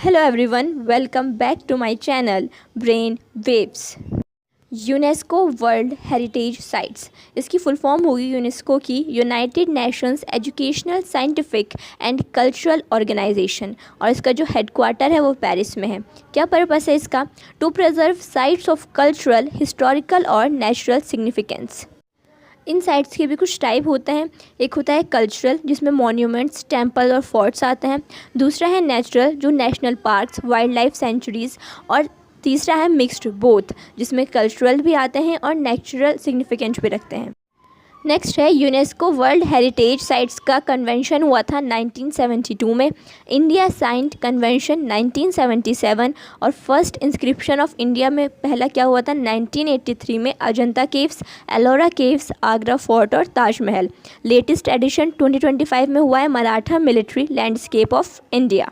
Hello everyone, welcome back to my channel Brain Waves। UNESCO world heritage sites, इसकी full form होगी UNESCO की United Nations educational scientific and cultural organisation, और इसका जो headquarter है वो पेरिस में है। क्या पर्पस है इसका? To preserve sites of cultural, historical और नेचुरल सिग्निफिकेंस। इन साइट्स के भी कुछ टाइप होते हैं। एक होता है कल्चरल, जिसमें मॉन्यूमेंट्स, टेम्पल और फोर्ट्स आते हैं। दूसरा है नेचुरल, जो national parks, wild life centuries. और तीसरा है मिक्स्ड, बोथ, जिसमें कल्चरल भी आते हैं और नेचुरल सिग्निफिकेंस भी रखते हैं। नेक्स्ट है यूनेस्को वर्ल्ड हेरिटेज साइट्स का कन्वेंशन हुआ था 1972 में। इंडिया साइंड कन्वेंशन 1977, और फर्स्ट इंस्क्रिप्शन ऑफ इंडिया में पहला क्या हुआ था 1983 में, Ajanta caves, Ellora caves, Agra fort और ताजमहल। लेटेस्ट एडिशन 2025 में हुआ है Maratha military landscape of India.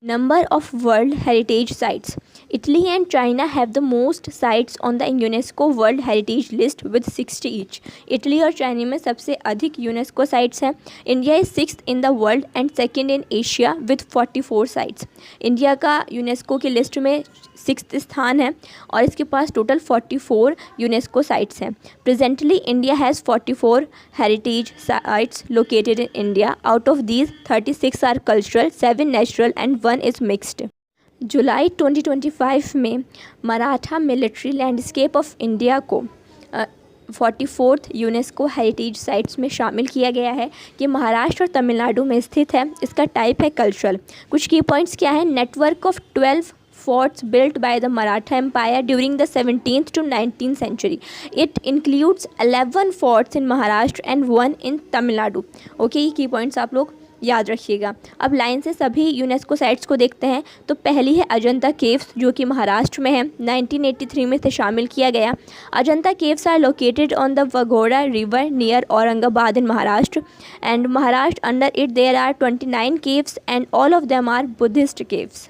Number of World Heritage Sites. Italy and China have the most sites on the UNESCO World Heritage List with 60 each. Italy और चाइना में सबसे अधिक UNESCO sites हैं। India is 6th in the world and 2nd in Asia with 44 sites. India का UNESCO की list में 6th स्थान है और इसके पास टोटल 44 यूनेस्को साइट्स हैं। Presently India has 44 heritage sites located in India. Out of these 36 are cultural, 7 natural and 1 is mixed. जुलाई 2025 में Maratha military landscape of India को 44th यूनेस्को हेरिटेज साइट्स में शामिल किया गया है। कि महाराष्ट्र और तमिलनाडु में स्थित है। इसका टाइप है कल्चरल। कुछ की पॉइंट्स क्या है? Network of 12 forts built by the Maratha Empire during the 17th to 19th century. It includes 11 forts in Maharashtra and 1 in Tamil Nadu. Okay, ये की पॉइंट्स आप लोग याद रखिएगा। अब लाइन से सभी यूनेस्को साइट्स को देखते हैं। तो पहली है अजंता केव्स, जो कि महाराष्ट्र में है। 1983 में से शामिल किया गया। Ajanta caves are located on the वघोड़ा river near Aurangabad in Maharashtra, and Maharashtra under it there are 29 caves and all of them are Buddhist caves.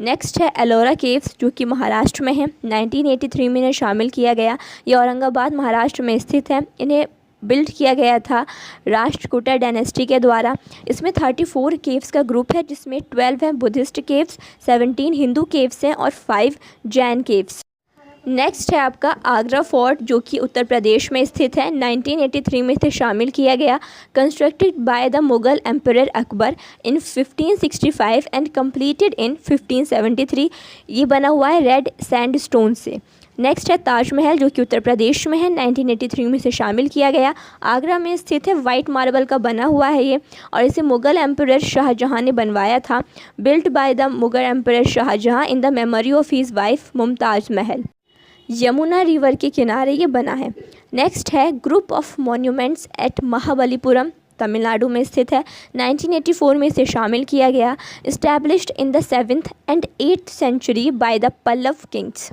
Next है एलोरा केव्स, जो कि महाराष्ट्र में है। 1983 में इन्हें शामिल किया गया। ये औरंगाबाद महाराष्ट्र में स्थित है। इन्हें बिल्ड किया गया था राष्ट्रकूटा डायनेस्टी के द्वारा। इसमें 34 केव्स का ग्रुप है, जिसमें 12 हैं बुद्धिस्ट केव्स, 17 हिंदू केव्स हैं और 5 जैन केव्स। नेक्स्ट है आपका आगरा फोर्ट, जो कि उत्तर प्रदेश में स्थित है। 1983 में इसे शामिल किया गया। Constructed by the Mughal emperor Akbar in 1565 and completed in 1573। ये बना हुआ है रेड सैंडस्टोन से। नेक्स्ट है ताजमहल, जो कि उत्तर प्रदेश में है। 1983 में इसे शामिल किया गया। आगरा में स्थित है। वाइट मार्बल का बना हुआ है ये, और इसे मुगल एम्परर शाहजहां ने बनवाया था। Built by the Mughal emperor Shahjahan in the memory of his wife Mumtaz Mahal. Yamuna river के किनारे ये बना है। नेक्स्ट है group of monuments at Mahabalipuram, Tamil Nadu में स्थित है। 1984 में इसे शामिल किया गया। Established in the 7th and 8th century by the Pallava kings.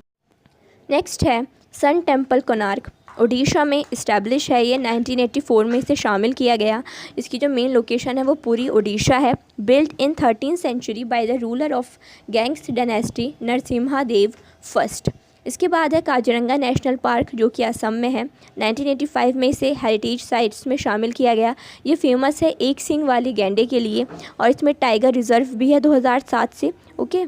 Next है सन टेम्पल कोणार्क, ओडिशा में इस्टेब्लिश है ये। 1984 में इसे शामिल किया गया। इसकी जो मेन लोकेशन है वो पूरी ओडिशा है। Built in 13th century by the ruler of Ganga dynasty Narasimha Deva first. इसके बाद है काजीरंगा नेशनल पार्क, जो कि असम में है। 1985 में इसे हेरिटेज साइट्स में शामिल किया गया। ये फेमस है एक सींग वाली गैंडे के लिए, और इसमें टाइगर रिजर्व भी है 2007 से। ओके,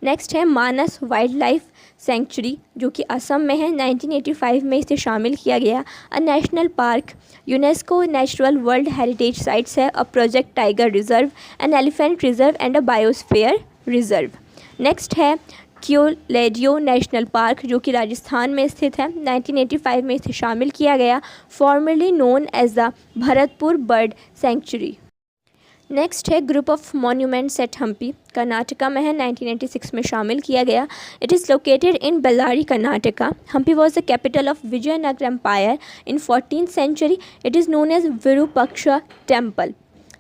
नेक्स्ट है मानस वाइल्ड लाइफ सेंचुरी, जो कि असम में है। 1985 में इसे शामिल किया गया। A national park, UNESCO natural world heritage sites है। A project tiger reserve, an elephant reserve and a biosphere reserve. Next है क्योलेडियो नेशनल पार्क, जो कि राजस्थान में स्थित है। 1985 में इसे शामिल किया गया। Formerly known as the Bharatpur bird sanctuary. Next है group of monuments at Hampi, Karnataka में है। 1996 में शामिल किया गया। It is located in Bellary, Karnataka. Hampi was the capital of Vijayanagar empire in 14th century. It is known as Virupaksha temple.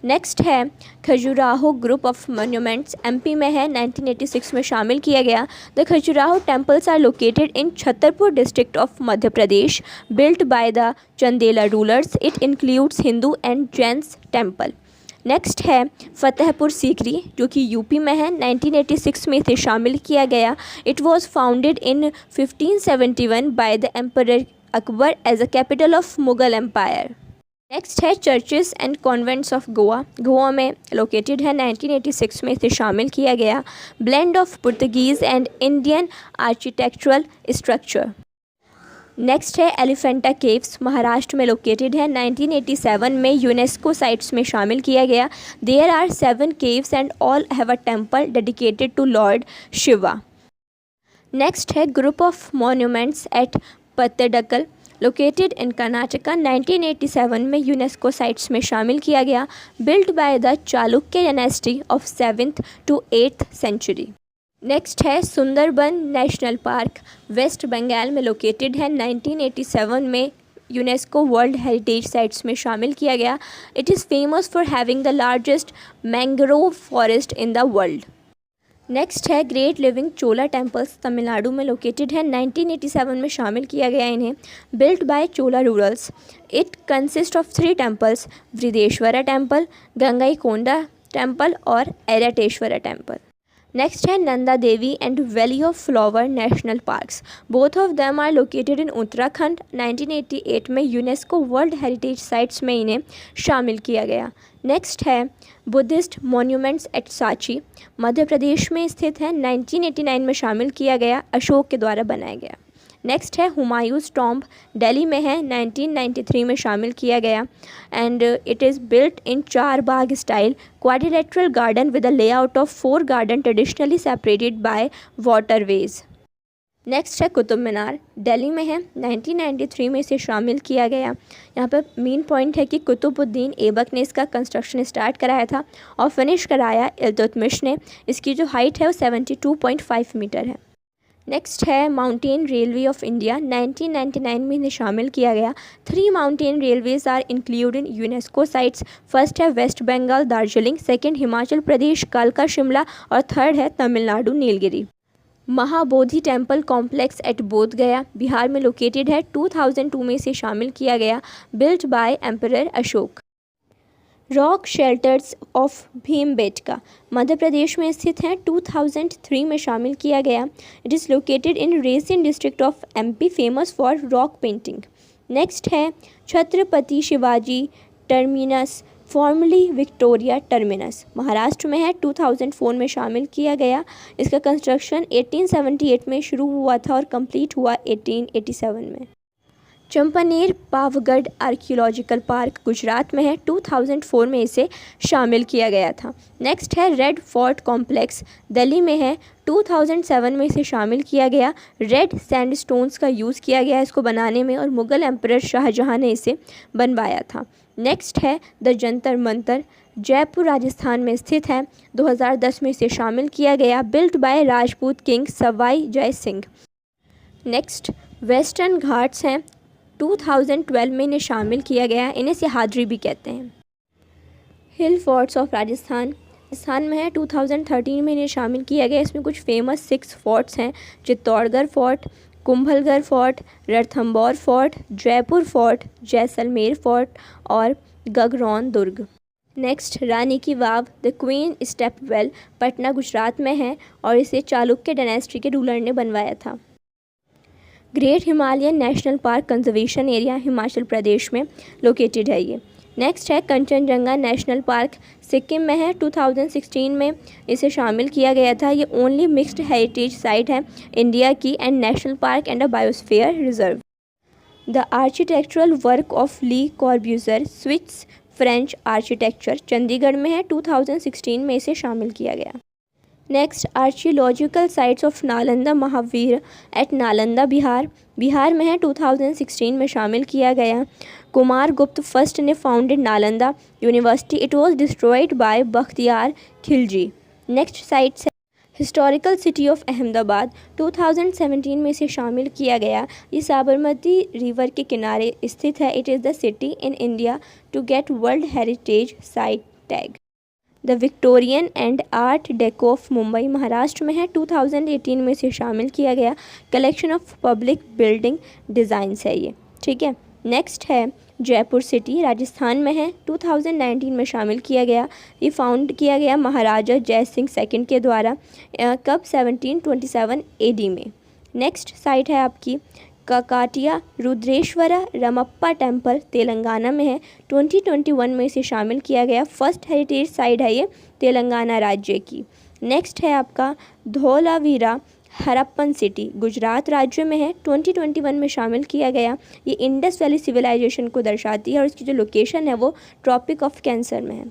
Next है Khajuraho group of monuments, MP में है। 1986 में शामिल किया गया। The Khajuraho temples are located in Chhatarpur district of Madhya Pradesh. Built by the Chandela rulers. It includes Hindu and Jains temple. Next है फतेहपुर सीकरी, जो कि यूपी में है। 1986 में इसे शामिल किया गया। It was founded in 1571 by the emperor Akbar as a capital of Mughal empire. Next है churches and convents of Goa. Goa में लोकेटेड है, 1986 में इसे शामिल किया गया। Blend of Portuguese and Indian architectural structure. Next है एलिफेंटा केव्स, महाराष्ट्र में लोकेटेड है, 1987 में यूनेस्को साइट्स में शामिल किया गया। There are 7 caves and all have a temple dedicated to Lord Shiva. Next है group of monuments at Pattadakal, located in Karnataka, 1987 में यूनेस्को साइट्स में शामिल किया गया। Built by the Chalukya dynasty of 7th to 8th century. Next है Sundarban National Park, West Bengal में located है, 1987 में यूनेस्को वर्ल्ड हेरिटेज साइट्स में शामिल किया गया। It is famous for having the largest mangrove forest in the world. Next है great living Chola temples, Tamil Nadu में लोकेटेड है, 1987 में शामिल किया गया इन्हें। Built by Chola rulers. It consist of 3 temples, Vrideshwara temple, Gangaikonda temple और ऐराटेश्वरा टेम्पल। नेक्स्ट है Nanda Devi and valley of flower national parks, both of them are located in Uttarakhand, 1988 में यूनेस्को वर्ल्ड हेरिटेज साइट्स में इन्हें शामिल किया गया। नेक्स्ट है बुद्धिस्ट मॉन्यूमेंट्स एट सांची, मध्य प्रदेश में स्थित है, 1989 में शामिल किया गया, अशोक के द्वारा बनाया गया। नेक्स्ट है हुमायूंस टॉम्ब, दिल्ली में है, 1993 में शामिल किया गया and it is built in 4 Bagh style quadrilateral garden with a layout of 4 garden traditionally separated by waterways. Next है कुतुब मीनार, दिल्ली में है, 1993 में इसे शामिल किया गया। यहाँ पर मेन पॉइंट है कि कुतुबुद्दीन ऐबक ने इसका कंस्ट्रक्शन स्टार्ट कराया था और फिनिश कराया इल्तुतमिश ने। इसकी जो हाइट है वो 72.5 मीटर है। नेक्स्ट है माउंटेन रेलवे ऑफ इंडिया, 1999 में इन्हें शामिल किया गया। 3 mountain railways are include in UNESCO sites. First है वेस्ट बंगाल दार्जिलिंग, सेकंड हिमाचल प्रदेश कालका शिमला और थर्ड है Tamil Nadu Nilgiri. Mahabodhi temple complex at Bodh Gaya, Bihar में लोकेटेड है, 2002 में इसे शामिल किया गया। Built by emperor Ashoka. Rock shelters of Bhimbetka, Madhya Pradesh में स्थित हैं, 2003 में शामिल किया गया। It is located in Raisen district of MP, famous for rock painting. Next है Chhatrapati Shivaji terminus, formerly Victoria terminus, Maharashtra में है, 2004 में शामिल किया गया। इसका कंस्ट्रक्शन 1878 में शुरू हुआ था और कंप्लीट हुआ 1887 में। चंपानेर पावगढ़ आर्कियोलॉजिकल पार्क गुजरात में है, 2004 में इसे शामिल किया गया था। नेक्स्ट है रेड फोर्ट कॉम्प्लेक्स, दिल्ली में है, 2007 में इसे शामिल किया गया। रेड सैंडस्टोन्स का यूज़ किया गया इसको बनाने में और मुग़ल एम्परर शाहजहां ने इसे बनवाया था। नेक्स्ट है द जंतर मंतर, जयपुर राजस्थान में स्थित है, 2010 में इसे शामिल किया गया। Built bye Rajput king Sawai Jai Singh. Next western Ghats हैं, 2012 में इन्हें शामिल किया गया। इन्हें सिहादरी भी कहते हैं। हिल फोर्ट्स ऑफ राजस्थान में है, 2013 में इन्हें शामिल किया गया। इसमें कुछ फेमस 6 फोर्ट्स हैं, Chittorgarh fort, Kumbhalgarh fort, Ranthambore fort, Jaipur fort, Jaisalmer fort और गगरौन दुर्ग। Next Rani ki Vav the queen step well, Patna Gujarat में है और इसे चालुक्य डायनेस्टी के रूलर ने बनवाया था। Great Himalayan national park conservation area Himachal Pradesh में लोकेटेड है ये। नेक्स्ट है कंचनजंगा नेशनल पार्क, सिक्किम में है, 2016 में इसे शामिल किया गया था। ये ओनली मिक्स्ड हेरिटेज साइट है इंडिया की and national park and a biosphere reserve. The architectural work of Le Corbusier, Swiss French architecture, Chandigarh में है, 2016 में इसे शामिल किया गया। Next archaeological sites of Nalanda Mahavir at Nalanda Bihar में है, 2016 में शामिल किया गया। कुमार गुप्त फर्स्ट ने founded Nalanda university, it was destroyed by Bakhtiyar Khilji. Next sites है हिस्टोरिकल सिटी ऑफ अहमदाबाद, 2017 में इसे शामिल किया गया। ये साबरमती रिवर के किनारे स्थित है। It is the city in India to get world heritage site tag. The Victorian and art deco of Mumbai Maharashtra में है, 2018 में इसे शामिल किया गया। Collection of public building designs है ये, ठीक है। नेक्स्ट है जयपुर सिटी राजस्थान में है, 2019 में शामिल किया गया। ये फाउंड किया गया महाराजा जय सिंह सेकंड के द्वारा, कब 1727 AD में। नेक्स्ट साइट है आपकी काकाटिया रुद्रेश्वरा रमप्पा टेम्पल तेलंगाना में है। 2021 में इसे शामिल किया गया। फर्स्ट हेरिटेज साइट है ये तेलंगाना राज्य की। नेक्स्ट है आपका धोलावीरा हरप्पन सिटी गुजरात राज्य में है। 2021 में शामिल किया गया। ये इंडस वैली सिविलाइजेशन को दर्शाती है और इसकी जो लोकेशन है वो ट्रॉपिक ऑफ कैंसर में है।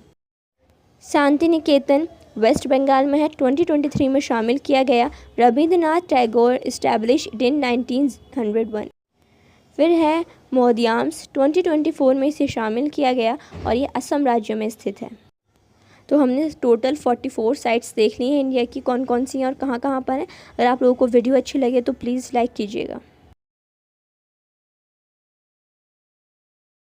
शांति निकेतन वेस्ट बंगाल में है। 2023 में शामिल किया गया। Rabindranath Tagore established in 1901। फिर है मोहदियाम्स। 2024 में इसे शामिल किया गया और ये असम राज्य में स्थित है। तो हमने टोटल 44 साइट्स देख ली हैं इंडिया की, कौन कौन सी हैं और कहाँ कहाँ पर हैं। अगर आप लोगों को वीडियो अच्छी लगे तो प्लीज़ लाइक कीजिएगा।